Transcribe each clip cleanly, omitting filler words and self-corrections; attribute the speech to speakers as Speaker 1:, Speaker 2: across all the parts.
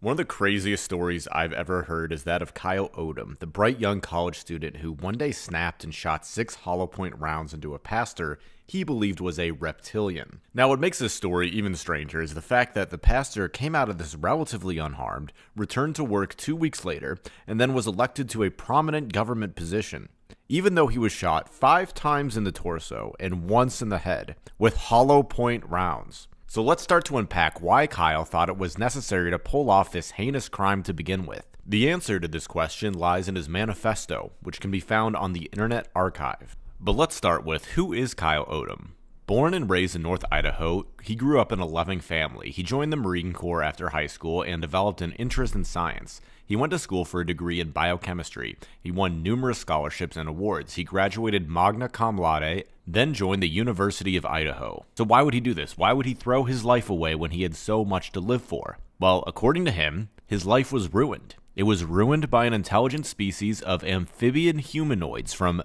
Speaker 1: One of the craziest stories I've ever heard is that of Kyle Odom, the bright young college student who one day snapped and shot 6 hollow point rounds into a pastor he believed was a reptilian. Now, what makes this story even stranger is the fact that the pastor came out of this relatively unharmed, returned to work 2 weeks later, and then was elected to a prominent government position, even though he was shot 5 times in the torso and once in the head with hollow point rounds. So let's start to unpack why Kyle thought it was necessary to pull off this heinous crime to begin with. The answer to this question lies in his manifesto, which can be found on the Internet Archive. But let's start with, who is Kyle Odom? Born and raised in North Idaho, he grew up in a loving family. He joined the Marine Corps after high school and developed an interest in science. He went to school for a degree in biochemistry. He won numerous scholarships and awards. He graduated magna cum laude, then joined the University of Idaho. So why would he do this? Why would he throw his life away when he had so much to live for? Well, according to him, his life was ruined. It was ruined by an intelligent species of amphibian humanoids from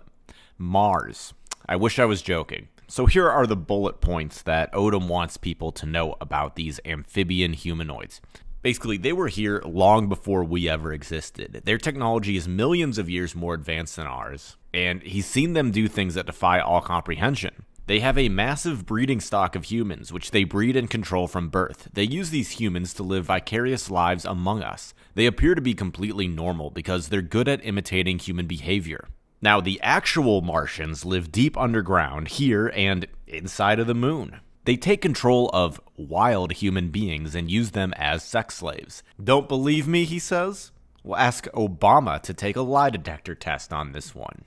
Speaker 1: Mars. I wish I was joking. So here are the bullet points that Odom wants people to know about these amphibian humanoids. Basically, they were here long before we ever existed. Their technology is millions of years more advanced than ours, and he's seen them do things that defy all comprehension. They have a massive breeding stock of humans, which they breed and control from birth. They use these humans to live vicarious lives among us. They appear to be completely normal because they're good at imitating human behavior. Now, the actual Martians live deep underground, here and inside of the moon. They take control of wild human beings and use them as sex slaves. Don't believe me, he says? Well, ask Obama to take a lie detector test on this one.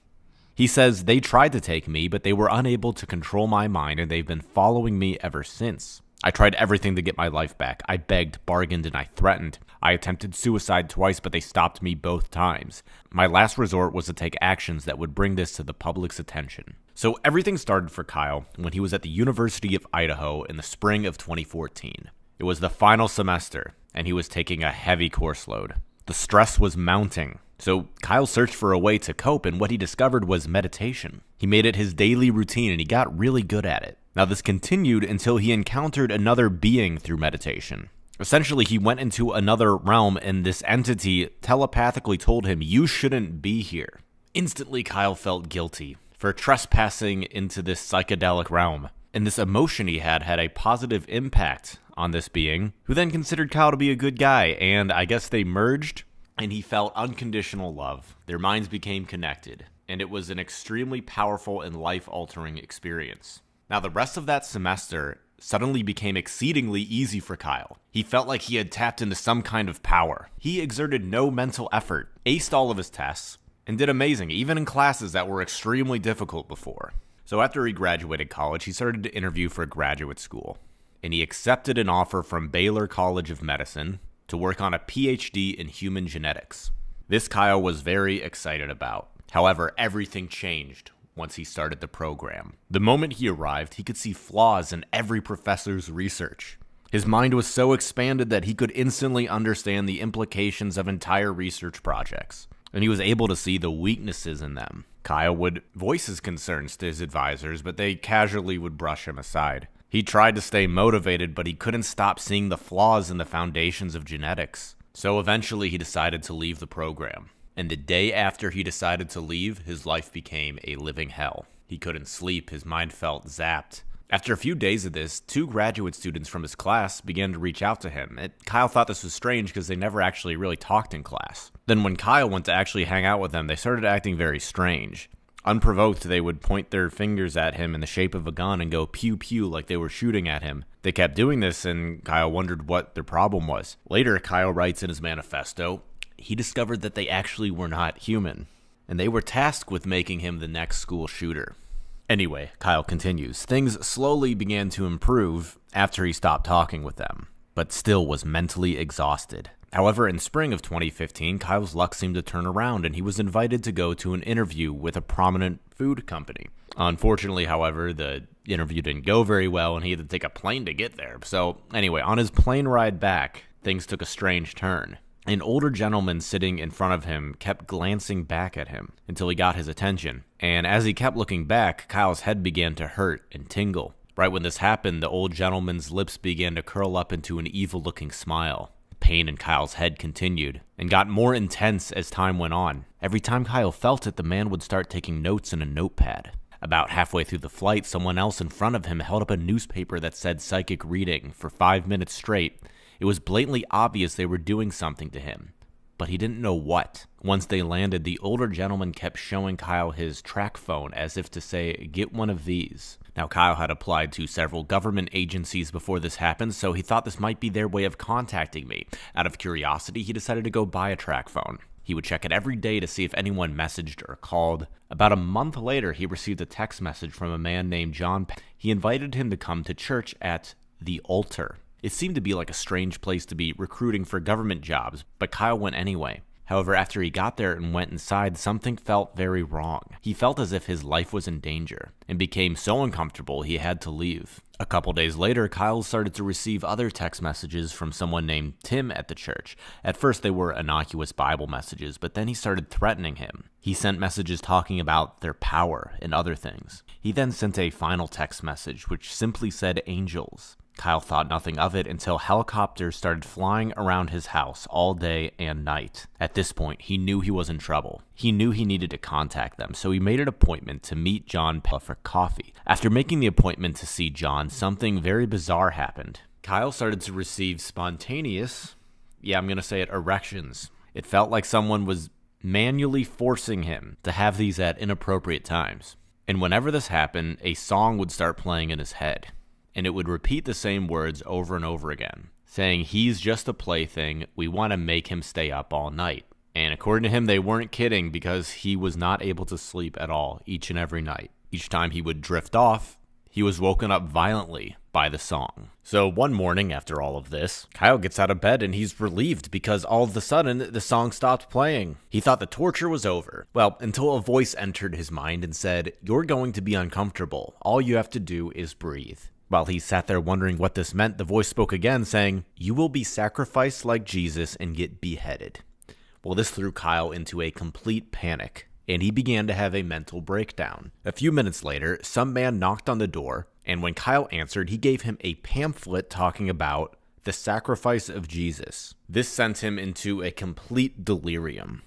Speaker 1: He says they tried to take me, but they were unable to control my mind, and they've been following me ever since. I tried everything to get my life back. I begged, bargained, and I threatened. I attempted suicide twice, but they stopped me both times. My last resort was to take actions that would bring this to the public's attention. So everything started for Kyle when he was at the University of Idaho in the spring of 2014. It was the final semester, and he was taking a heavy course load. The stress was mounting. So Kyle searched for a way to cope, and what he discovered was meditation. He made it his daily routine, and he got really good at it. Now, this continued until he encountered another being through meditation. Essentially, he went into another realm, and this entity telepathically told him, "You shouldn't be here." Instantly, Kyle felt guilty for trespassing into this psychedelic realm. And this emotion he had a positive impact on this being, who then considered Kyle to be a good guy, and I guess they merged, and he felt unconditional love. Their minds became connected, and it was an extremely powerful and life-altering experience. Now, the rest of that semester suddenly became exceedingly easy for Kyle. He felt like he had tapped into some kind of power. He exerted no mental effort, aced all of his tests, and did amazing, even in classes that were extremely difficult before. So after he graduated college, he started to interview for graduate school, and he accepted an offer from Baylor College of Medicine to work on a PhD in human genetics. This Kyle was very excited about. However, everything changed once he started the program. The moment he arrived, he could see flaws in every professor's research. His mind was so expanded that he could instantly understand the implications of entire research projects, and he was able to see the weaknesses in them. Kyle would voice his concerns to his advisors, but they casually would brush him aside. He tried to stay motivated, but he couldn't stop seeing the flaws in the foundations of genetics. So eventually he decided to leave the program. And the day after he decided to leave, his life became a living hell. He couldn't sleep, his mind felt zapped. After a few days of this, 2 graduate students from his class began to reach out to him. Kyle thought this was strange because they never actually really talked in class. Then when Kyle went to actually hang out with them, they started acting very strange. Unprovoked, they would point their fingers at him in the shape of a gun and go pew pew like they were shooting at him. They kept doing this, and Kyle wondered what their problem was. Later, Kyle writes in his manifesto, he discovered that they actually were not human, and they were tasked with making him the next school shooter. Anyway, Kyle continues, things slowly began to improve after he stopped talking with them, but still was mentally exhausted. However, in spring of 2015, Kyle's luck seemed to turn around, and he was invited to go to an interview with a prominent food company. Unfortunately, however, the interview didn't go very well, and he had to take a plane to get there. So anyway, on his plane ride back, things took a strange turn. An older gentleman sitting in front of him kept glancing back at him until he got his attention. And as he kept looking back, Kyle's head began to hurt and tingle. Right when this happened, the old gentleman's lips began to curl up into an evil-looking smile. Pain in Kyle's head continued and got more intense as time went on. Every time Kyle felt it, the man would start taking notes in a notepad. About halfway through the flight, someone else in front of him held up a newspaper that said psychic reading for 5 minutes straight. It was blatantly obvious they were doing something to him, but he didn't know what. Once they landed, the older gentleman kept showing Kyle his track phone as if to say, "Get one of these." Now, Kyle had applied to several government agencies before this happened, so he thought this might be their way of contacting me. Out of curiosity, he decided to go buy a track phone. He would check it every day to see if anyone messaged or called. About a month later, he received a text message from a man named John. He invited him to come to church at the altar. It seemed to be like a strange place to be recruiting for government jobs, but Kyle went anyway. However, after he got there and went inside, something felt very wrong. He felt as if his life was in danger and became so uncomfortable he had to leave. A couple days later, Kyle started to receive other text messages from someone named Tim at the church. At first, they were innocuous Bible messages, but then he started threatening him. He sent messages talking about their power and other things. He then sent a final text message which simply said angels. Kyle thought nothing of it until helicopters started flying around his house all day and night. At this point, he knew he was in trouble. He knew he needed to contact them, so he made an appointment to meet John for coffee. After making the appointment to see John, something very bizarre happened. Kyle started to receive spontaneous, erections. It felt like someone was manually forcing him to have these at inappropriate times. And whenever this happened, a song would start playing in his head. And it would repeat the same words over and over again, saying, "He's just a plaything. We want to make him stay up all night." And according to him, they weren't kidding, because he was not able to sleep at all each and every night. Each time he would drift off, he was woken up violently by the song. So one morning after all of this, Kyle gets out of bed and he's relieved because all of a sudden the song stopped playing. He thought the torture was over. Well, until a voice entered his mind and said, "You're going to be uncomfortable. All you have to do is breathe." While he sat there wondering what this meant, the voice spoke again, saying, "You will be sacrificed like Jesus and get beheaded." Well, this threw Kyle into a complete panic, and he began to have a mental breakdown. A few minutes later, some man knocked on the door, and when Kyle answered, he gave him a pamphlet talking about the sacrifice of Jesus. This sent him into a complete delirium.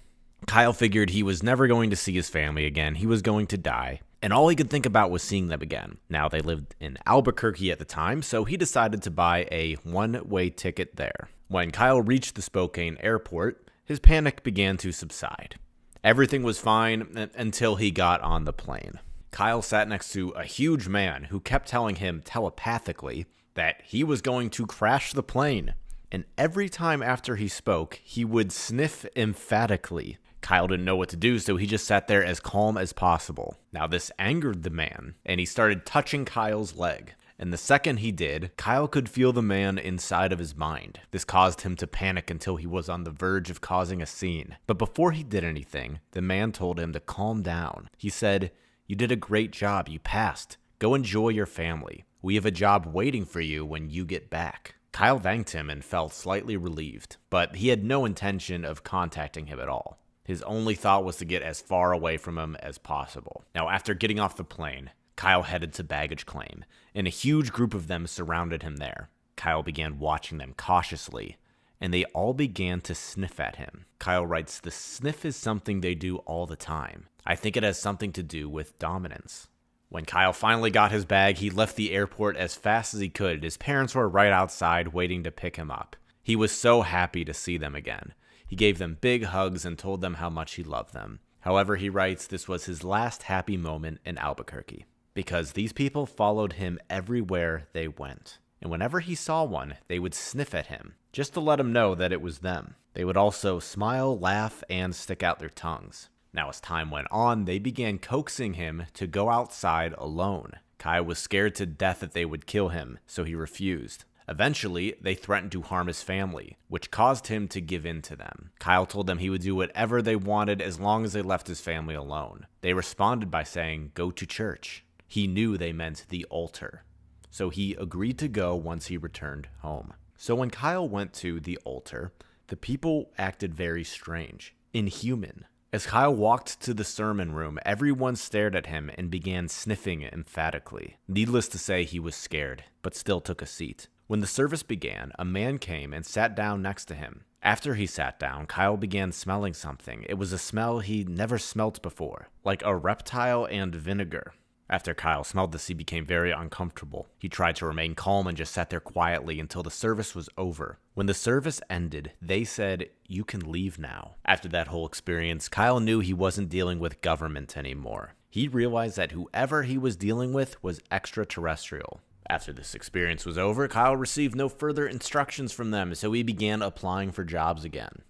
Speaker 1: Kyle figured he was never going to see his family again. He was going to die. And all he could think about was seeing them again. Now, they lived in Albuquerque at the time, so he decided to buy a one-way ticket there. When Kyle reached the Spokane airport, his panic began to subside. Everything was fine until he got on the plane. Kyle sat next to a huge man who kept telling him telepathically that he was going to crash the plane. And every time after he spoke, he would sniff emphatically. Kyle didn't know what to do, so he just sat there as calm as possible. Now, this angered the man, and he started touching Kyle's leg. And the second he did, Kyle could feel the man inside of his mind. This caused him to panic until he was on the verge of causing a scene. But before he did anything, the man told him to calm down. He said, "You did a great job. You passed. Go enjoy your family. We have a job waiting for you when you get back." Kyle thanked him and felt slightly relieved, but he had no intention of contacting him at all. His only thought was to get as far away from him as possible. Now, after getting off the plane, Kyle headed to baggage claim, and a huge group of them surrounded him there. Kyle began watching them cautiously, and they all began to sniff at him. Kyle writes, "The sniff is something they do all the time. I think it has something to do with dominance." When Kyle finally got his bag, he left the airport as fast as he could. His parents were right outside waiting to pick him up. He was so happy to see them again. He gave them big hugs and told them how much he loved them. However, he writes this was his last happy moment in Albuquerque, because these people followed him everywhere they went. And whenever he saw one, they would sniff at him, just to let him know that it was them. They would also smile, laugh, and stick out their tongues. Now, as time went on, they began coaxing him to go outside alone. Kyle was scared to death that they would kill him, so he refused. Eventually, they threatened to harm his family, which caused him to give in to them. Kyle told them he would do whatever they wanted as long as they left his family alone. They responded by saying, "Go to church." He knew they meant the altar, so he agreed to go once he returned home. So when Kyle went to the altar, the people acted very strange, inhuman. As Kyle walked to the sermon room, everyone stared at him and began sniffing emphatically. Needless to say, he was scared, but still took a seat. When the service began, a man came and sat down next to him. After he sat down, Kyle began smelling something. It was a smell he never smelt before, like a reptile and vinegar. After Kyle smelled this, he became very uncomfortable. He tried to remain calm and just sat there quietly until the service was over. When the service ended, they said, "You can leave now." After that whole experience, Kyle knew he wasn't dealing with government anymore. He realized that whoever he was dealing with was extraterrestrial. After this experience was over, Kyle received no further instructions from them, so he began applying for jobs again.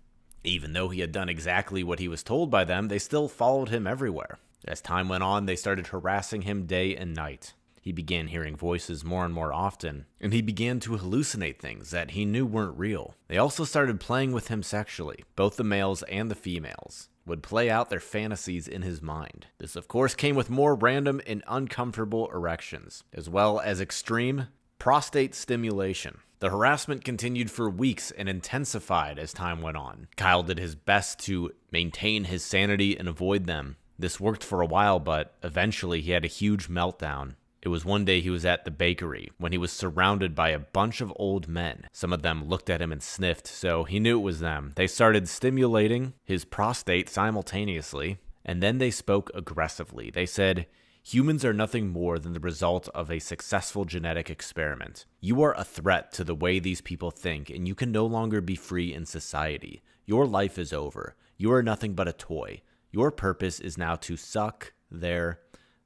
Speaker 1: Even though he had done exactly what he was told by them, they still followed him everywhere. As time went on, they started harassing him day and night. He began hearing voices more and more often, and he began to hallucinate things that he knew weren't real. They also started playing with him sexually. Both the males and the females would play out their fantasies in his mind. This, of course, came with more random and uncomfortable erections, as well as extreme prostate stimulation. The harassment continued for weeks and intensified as time went on. Kyle did his best to maintain his sanity and avoid them. This worked for a while, but eventually he had a huge meltdown. It was one day he was at the bakery when he was surrounded by a bunch of old men. Some of them looked at him and sniffed, so he knew it was them. They started stimulating his prostate simultaneously, and then they spoke aggressively. They said, "Humans are nothing more than the result of a successful genetic experiment. You are a threat to the way these people think, and you can no longer be free in society. Your life is over. You are nothing but a toy. Your purpose is now to suck their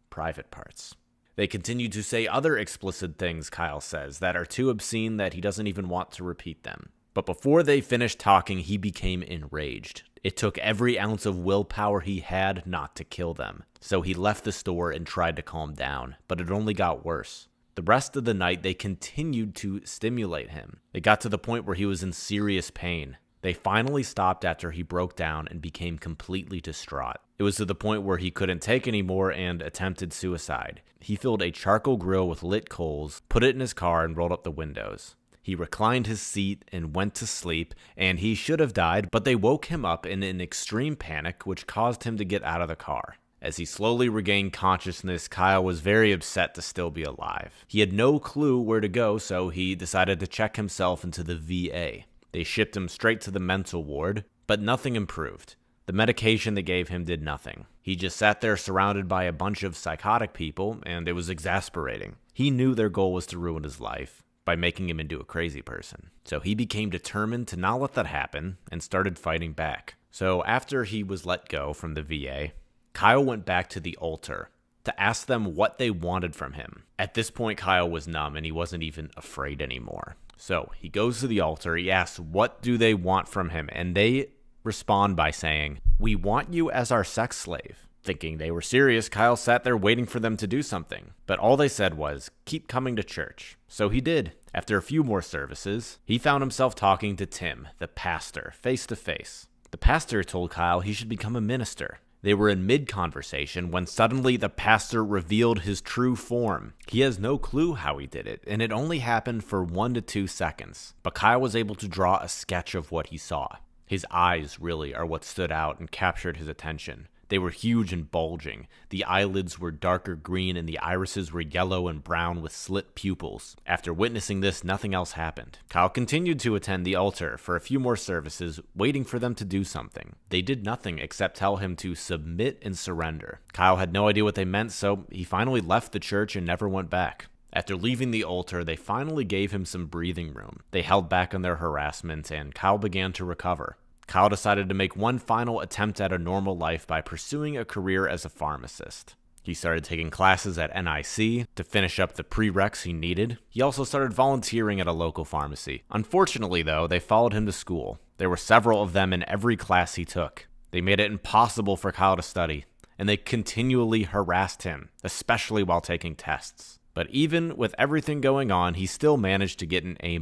Speaker 1: private parts." They continue to say other explicit things, Kyle says, that are too obscene that he doesn't even want to repeat them. But before they finished talking, he became enraged. It took every ounce of willpower he had not to kill them. So he left the store and tried to calm down, but it only got worse. The rest of the night, they continued to stimulate him. It got to the point where he was in serious pain. They finally stopped after he broke down and became completely distraught. It was to the point where he couldn't take anymore and attempted suicide. He filled a charcoal grill with lit coals, put it in his car, and rolled up the windows. He reclined his seat and went to sleep, and he should have died, but they woke him up in an extreme panic, which caused him to get out of the car. As he slowly regained consciousness, Kyle was very upset to still be alive. He had no clue where to go, so he decided to check himself into the VA. They shipped him straight to the mental ward, but nothing improved. The medication they gave him did nothing. He just sat there surrounded by a bunch of psychotic people, and it was exasperating. He knew their goal was to ruin his life by making him into a crazy person. So he became determined to not let that happen and started fighting back. So after he was let go from the VA, Kyle went back to the altar to ask them what they wanted from him. At this point, Kyle was numb and he wasn't even afraid anymore. So he goes to the altar, he asks what do they want from him, and they respond by saying, "We want you as our sex slave." Thinking they were serious, Kyle sat there waiting for them to do something. But all they said was, "Keep coming to church." So he did. After a few more services, he found himself talking to Tim, the pastor, face to face. The pastor told Kyle he should become a minister. They were in mid-conversation when suddenly the pastor revealed his true form. He has no clue how he did it, and it only happened for 1 to 2 seconds. But Kyle was able to draw a sketch of what he saw. His eyes really are what stood out and captured his attention. They were huge and bulging. The eyelids were darker green and the irises were yellow and brown with slit pupils. After witnessing this, nothing else happened. Kyle continued to attend the altar for a few more services, waiting for them to do something. They did nothing except tell him to submit and surrender. Kyle had no idea what they meant, so he finally left the church and never went back. After leaving the altar, they finally gave him some breathing room. They held back on their harassment, and Kyle began to recover. Kyle decided to make one final attempt at a normal life by pursuing a career as a pharmacist. He started taking classes at NIC to finish up the prereqs he needed. He also started volunteering at a local pharmacy. Unfortunately, though, they followed him to school. There were several of them in every class he took. They made it impossible for Kyle to study, and they continually harassed him, especially while taking tests. But even with everything going on, he still managed to get an A-,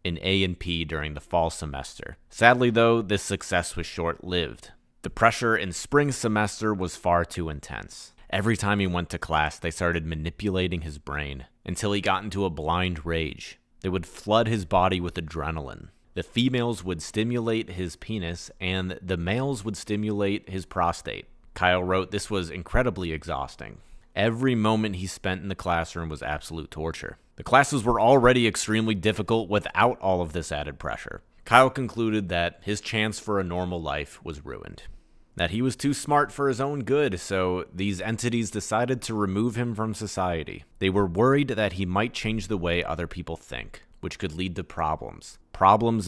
Speaker 1: an A and P during the fall semester. Sadly, though, this success was short-lived. The pressure in spring semester was far too intense. Every time he went to class, they started manipulating his brain until he got into a blind rage. They would flood his body with adrenaline. The females would stimulate his penis, and the males would stimulate his prostate. Kyle wrote this was incredibly exhausting. Every moment he spent in the classroom was absolute torture. The classes were already extremely difficult without all of this added pressure. Kyle concluded that his chance for a normal life was ruined, that he was too smart for his own good, so these entities decided to remove him from society. They were worried that he might change the way other people think, which could lead to problems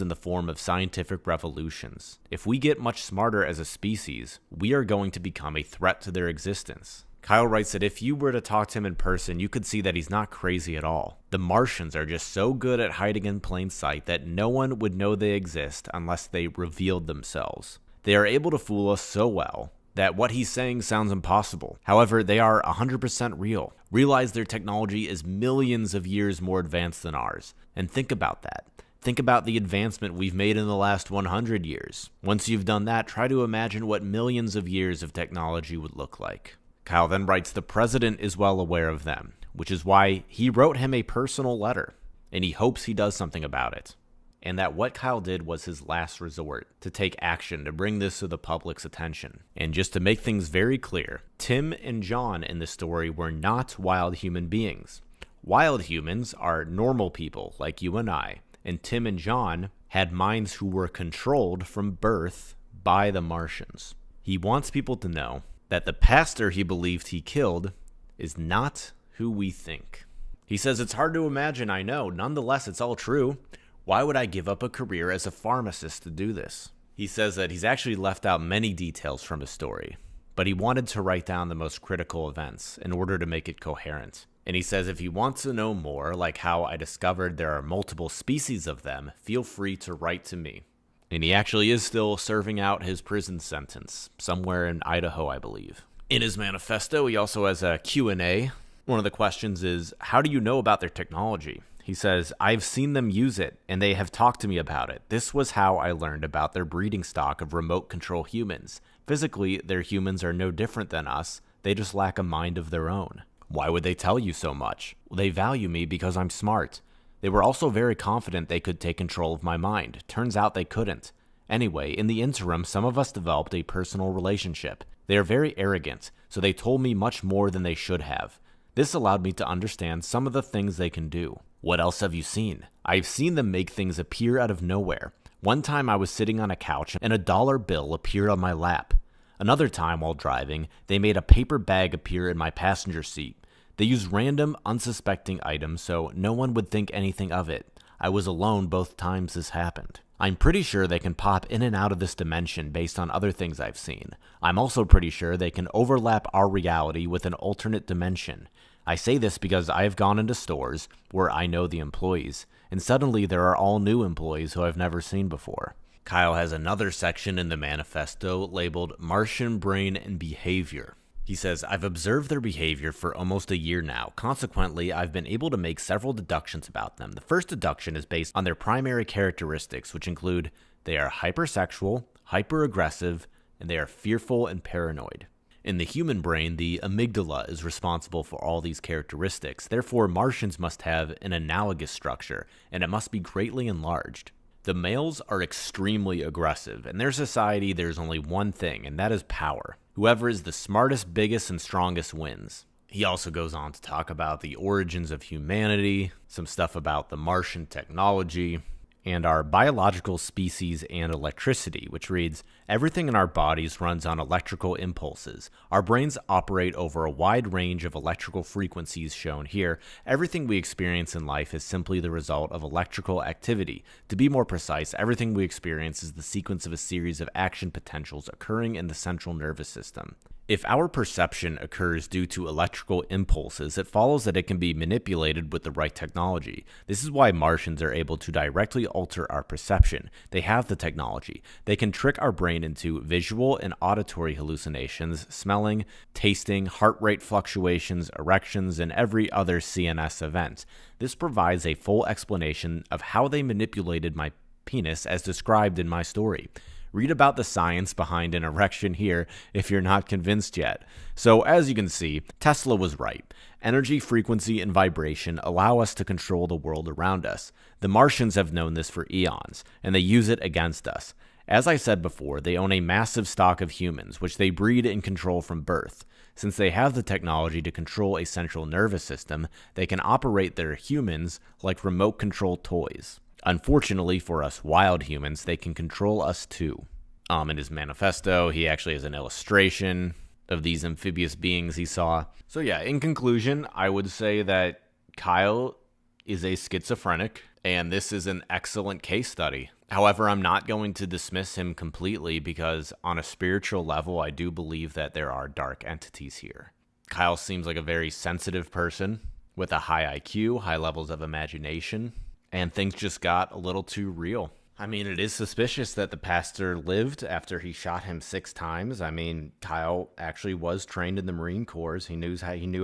Speaker 1: in the form of scientific revolutions. If we get much smarter as a species, we are going to become a threat to their existence. Kyle writes that if you were to talk to him in person, you could see that he's not crazy at all. The Martians are just so good at hiding in plain sight that no one would know they exist unless they revealed themselves. They are able to fool us so well that what he's saying sounds impossible. However, they are 100% real. Realize their technology is millions of years more advanced than ours. And think about that. Think about the advancement we've made in the last 100 years. Once you've done that, try to imagine what millions of years of technology would look like. Kyle then writes the president is well aware of them, which is why he wrote him a personal letter, and he hopes he does something about it. And that what Kyle did was his last resort to take action to bring this to the public's attention. And just to make things very clear, Tim and John in this story were not wild human beings. Wild humans are normal people like you and I, and Tim and John had minds who were controlled from birth by the Martians. He wants people to know that the pastor he believed he killed is not who we think. He says, it's hard to imagine, I know. Nonetheless, it's all true. Why would I give up a career as a pharmacist to do this? He says that he's actually left out many details from his story, but he wanted to write down the most critical events in order to make it coherent. And he says if you want to know more, like how I discovered there are multiple species of them, feel free to write to me. And he actually is still serving out his prison sentence, somewhere in Idaho, I believe. In his manifesto, he also has a Q&A. One of the questions is, how do you know about their technology? He says, I've seen them use it, and they have talked to me about it. This was how I learned about their breeding stock of remote control humans. Physically, their humans are no different than us. They just lack a mind of their own. Why would they tell you so much? Well, they value me because I'm smart. They were also very confident they could take control of my mind. Turns out they couldn't. Anyway, in the interim, some of us developed a personal relationship. They are very arrogant, so they told me much more than they should have. This allowed me to understand some of the things they can do. What else have you seen? I've seen them make things appear out of nowhere. One time I was sitting on a couch and a dollar bill appeared on my lap. Another time while driving, they made a paper bag appear in my passenger seat. They used random, unsuspecting items so no one would think anything of it. I was alone both times this happened. I'm pretty sure they can pop in and out of this dimension based on other things I've seen. I'm also pretty sure they can overlap our reality with an alternate dimension. I say this because I have gone into stores where I know the employees, and suddenly there are all new employees who I've never seen before. Kyle has another section in the manifesto labeled Martian Brain and Behavior. He says, I've observed their behavior for almost a year now. Consequently, I've been able to make several deductions about them. The first deduction is based on their primary characteristics, which include they are hypersexual, hyperaggressive, and they are fearful and paranoid. In the human brain, the amygdala is responsible for all these characteristics. Therefore, Martians must have an analogous structure, and it must be greatly enlarged. The males are extremely aggressive. In their society, there's only one thing, and that is power. Whoever is the smartest, biggest, and strongest wins. He also goes on to talk about the origins of humanity, some stuff about the Martian technology, and our biological species and electricity, which reads, everything in our bodies runs on electrical impulses. Our brains operate over a wide range of electrical frequencies shown here. Everything we experience in life is simply the result of electrical activity. To be more precise, everything we experience is the sequence of a series of action potentials occurring in the central nervous system. If our perception occurs due to electrical impulses, it follows that it can be manipulated with the right technology. This is why Martians are able to directly alter our perception. They have the technology. They can trick our brain into visual and auditory hallucinations, smelling, tasting, heart rate fluctuations, erections, and every other CNS event. This provides a full explanation of how they manipulated my penis as described in my story. Read about the science behind an erection here if you're not convinced yet. So as you can see, Tesla was right. Energy, frequency, and vibration allow us to control the world around us. The Martians have known this for eons, and they use it against us. As I said before, they own a massive stock of humans, which they breed and control from birth. Since they have the technology to control a central nervous system, they can operate their humans like remote control toys. Unfortunately for us wild humans, they can control us too. In his manifesto, he actually has an illustration of these amphibious beings he saw. So yeah, in conclusion, I would say that Kyle is a schizophrenic, and this is an excellent case study. However, I'm not going to dismiss him completely because on a spiritual level, I do believe that there are dark entities here. Kyle seems like a very sensitive person with a high IQ, high levels of imagination, and things just got a little too real. I mean, it is suspicious that the pastor lived after he shot him 6 times. I mean, Kyle actually was trained in the Marine Corps. He knew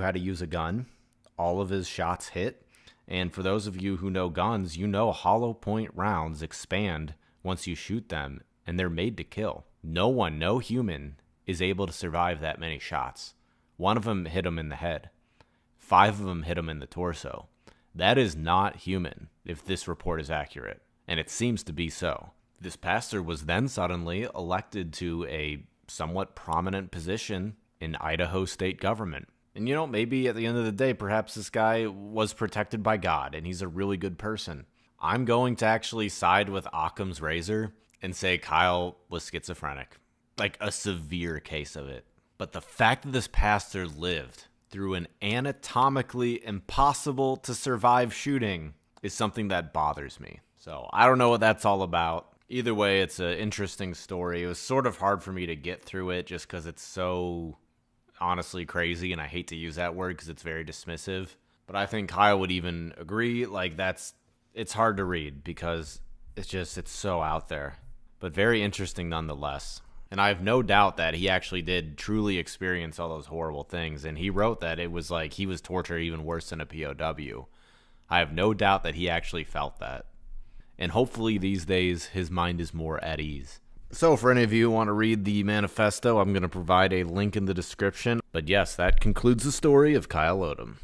Speaker 1: how to use a gun. All of his shots hit. And for those of you who know guns, you know hollow point rounds expand once you shoot them, and they're made to kill. No human is able to survive that many shots. 1 of them hit him in the head. 5 of them hit him in the torso. That is not human, if this report is accurate. And it seems to be so. This pastor was then suddenly elected to a somewhat prominent position in Idaho state government. And maybe at the end of the day, perhaps this guy was protected by God and he's a really good person. I'm going to actually side with Occam's razor and say Kyle was schizophrenic. Like a severe case of it. But the fact that this pastor lived through an anatomically impossible to survive shooting is something that bothers me. So I don't know what that's all about. Either way, it's an interesting story. It was sort of hard for me to get through it just because it's so honestly crazy, and I hate to use that word because it's very dismissive. But I think Kyle would even agree, it's hard to read because it's so out there. But very interesting nonetheless. And I have no doubt that he actually did truly experience all those horrible things. And he wrote that it was like he was tortured even worse than a POW. I have no doubt that he actually felt that. And hopefully these days his mind is more at ease. So for any of you who want to read the manifesto, I'm going to provide a link in the description. But yes, that concludes the story of Kyle Odom.